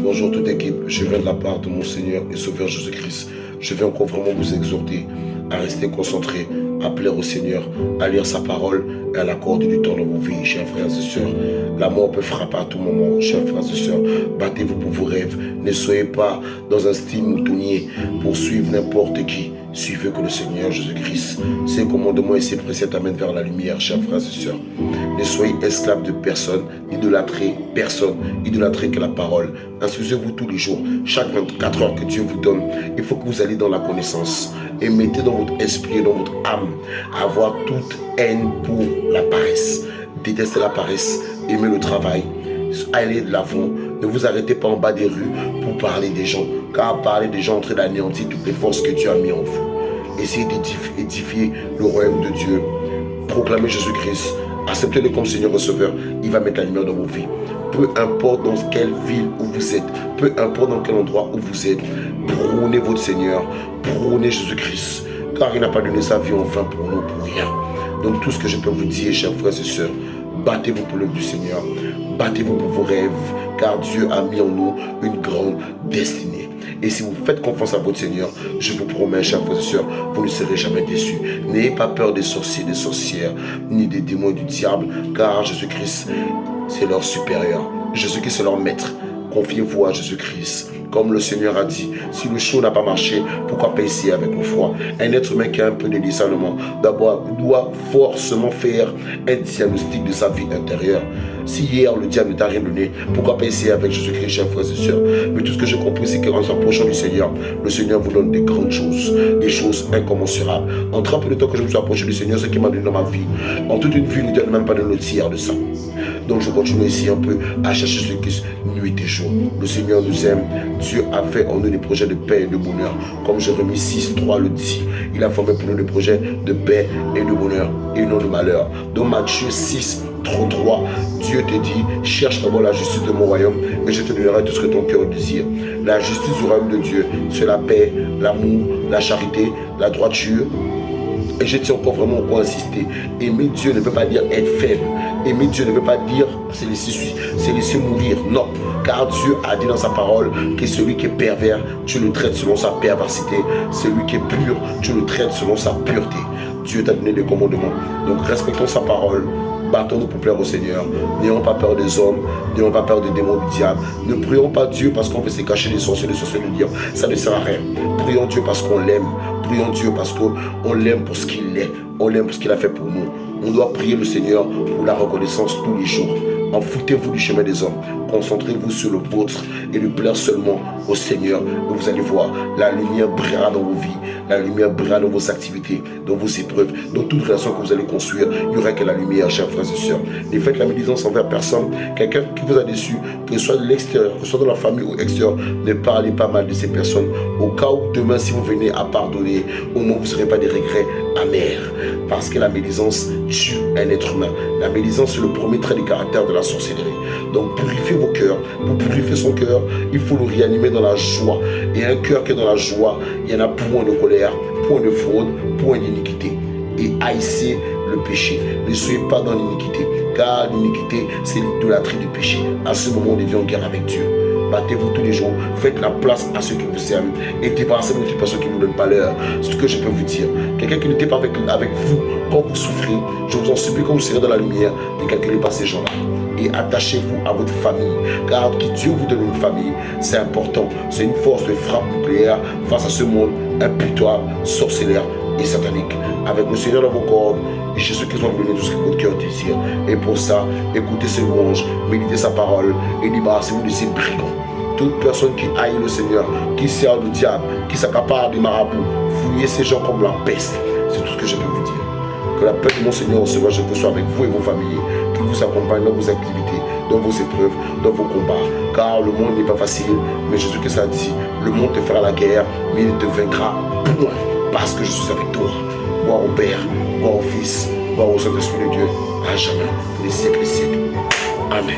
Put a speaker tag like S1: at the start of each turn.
S1: Bonjour toute équipe, je viens de la part de mon Seigneur et Sauveur Jésus-Christ. Je viens encore vraiment vous exhorter à rester concentrés, à plaire au Seigneur, à lire sa parole et à l'accorder du temps dans vos vies, chers frères et sœurs. La mort peut frapper à tout moment, chers frères et sœurs. Battez-vous pour vos rêves. Ne soyez pas dans un style moutonnier pour suivre n'importe qui. Suivez que le Seigneur Jésus-Christ. Ses commandements et ses préceptes amènent vers la lumière, chers frères et sœurs. Ne soyez esclaves de personne, idolâtrez personne, idolâtrez que la parole. Instruisez-vous tous les jours, chaque 24 heures que Dieu vous donne. Il faut que vous alliez dans la connaissance et mettez dans votre esprit et dans votre âme avoir toute haine pour la paresse. Détestez la paresse, aimez le travail, allez de l'avant. Ne vous arrêtez pas en bas des rues pour parler des gens, car parler des gens en train d'anéantir toutes les forces que Dieu a mis en vous. Essayez d'édifier le royaume de Dieu. Proclamez Jésus-Christ. Acceptez-le comme Seigneur et Sauveur. Il va mettre la lumière dans vos vies. Peu importe dans quelle ville où vous êtes, peu importe dans quel endroit où vous êtes, prônez votre Seigneur, prônez Jésus-Christ, car il n'a pas donné sa vie en vain pour nous, pour rien. Donc tout ce que je peux vous dire, chers frères et sœurs, battez-vous pour l'œuvre du Seigneur, battez-vous pour vos rêves, car Dieu a mis en nous une grande destinée. Et si vous faites confiance à votre Seigneur, je vous promets, chers frères et sœurs, vous ne serez jamais déçus. N'ayez pas peur des sorciers, des sorcières, ni des démons et du diable, car Jésus-Christ, c'est leur supérieur. Jésus-Christ, c'est leur maître. Confiez-vous à Jésus-Christ. Comme le Seigneur a dit, si le chaud n'a pas marché, pourquoi pas essayer avec le froid? Un être humain qui a un peu de discernement, d'abord, doit forcément faire un diagnostic de sa vie intérieure. Si hier le diable ne t'a rien donné, pourquoi pas essayer avec Jésus-Christ, chers frères et sœurs? Mais tout ce que j'ai compris, c'est qu'en s'approchant du Seigneur, le Seigneur vous donne des grandes choses, des choses incommensurables. En très peu de temps que je me suis approché du Seigneur, ce qui m'a donné dans ma vie, en toute une vie, le Dieu n'a même pas donné le tiers de ça. Donc je continue ici un peu à chercher ce qui nuit et jour. Le Seigneur nous aime. Dieu a fait en nous des projets de paix et de bonheur. Comme Jérémie 6:3 le dit, il a formé pour nous des projets de paix et de bonheur et non de malheur. Dans Matthieu 6:33, Dieu te dit, cherche d'abord la justice de mon royaume et je te donnerai tout ce que ton cœur désire. La justice du royaume de Dieu, c'est la paix, l'amour, la charité, la droiture. Et je tiens encore vraiment à insister. Aimer Dieu ne veut pas dire être faible. Aimer Dieu ne veut pas dire c'est laisser mourir. Non. Car Dieu a dit dans sa parole que celui qui est pervers, tu le traites selon sa perversité. Celui qui est pur, tu le traites selon sa pureté. Dieu t'a donné des commandements. Donc respectons sa parole. Battons-nous pour plaire au Seigneur. N'ayons pas peur des hommes, n'ayons pas peur des démons du diable. Ne prions pas Dieu parce qu'on veut se cacher des sorciers, du diable. Ça ne sert à rien. Prions Dieu parce qu'on l'aime. Prions Dieu parce qu'on l'aime pour ce qu'il est. On l'aime pour ce qu'il a fait pour nous. On doit prier le Seigneur pour la reconnaissance tous les jours. Enfoutez-vous du chemin des hommes. Concentrez-vous sur le vôtre et le plaire seulement au Seigneur. Et vous allez voir, la lumière brillera dans vos vies. La lumière brillera dans vos activités, dans vos épreuves, dans toute relation que vous allez construire. Il n'y aura que la lumière, chers frères et sœurs. Ne faites la médisance envers personne. Quelqu'un qui vous a déçu, que ce soit de l'extérieur, que ce soit dans la famille ou extérieur, ne parlez pas mal de ces personnes. Au cas où demain, si vous venez à pardonner, au moins vous ne serez pas des regrets amers. Parce que la médisance tue un être humain. La médisance, c'est le premier trait de caractère de la sorcellerie. Donc purifiez vos cœurs. Pour purifier son cœur, il faut le réanimer dans la joie. Et un cœur qui est dans la joie, il y en a point de colère, point de fraude, point d'iniquité. Et haïssez le péché. Ne soyez pas dans l'iniquité, car l'iniquité, c'est l'idolâtrie du péché. À ce moment, on devient en guerre avec Dieu. Battez-vous tous les jours, faites la place à ceux qui vous aiment et débarrassez-vous de toutes les personnes qui ne vous donnent pas l'heure. C'est ce que je peux vous dire. Quelqu'un qui n'était pas avec vous quand vous souffrez, je vous en supplie, quand vous serez dans la lumière, ne calculez pas ces gens-là. Et attachez-vous à votre famille, car que Dieu vous donne une famille, c'est important. C'est une force de frappe nucléaire face à ce monde impitoyable, sorcellaire et satanique. Avec le Seigneur dans vos cordes, et Jésus-Christ va vous donner tout ce que votre cœur désire. Et pour ça, écoutez ses louanges, méditez sa parole et débarrassez-vous de ces brigands. Toute personne qui haït le Seigneur, qui sert le diable, qui s'accapare des marabouts, fouillez ces gens comme la peste. C'est tout ce que je peux vous dire. Que la paix de mon Seigneur soit avec vous et vos familles, qui vous accompagne dans vos activités, dans vos épreuves, dans vos combats. Car le monde n'est pas facile, mais Jésus-Christ a dit, le monde te fera la guerre, mais il te vaincra point, parce que je suis avec toi. Gloire au Père, gloire au Fils, gloire au Saint-Esprit de Dieu, à jamais, pour les siècles et siècles. Amen.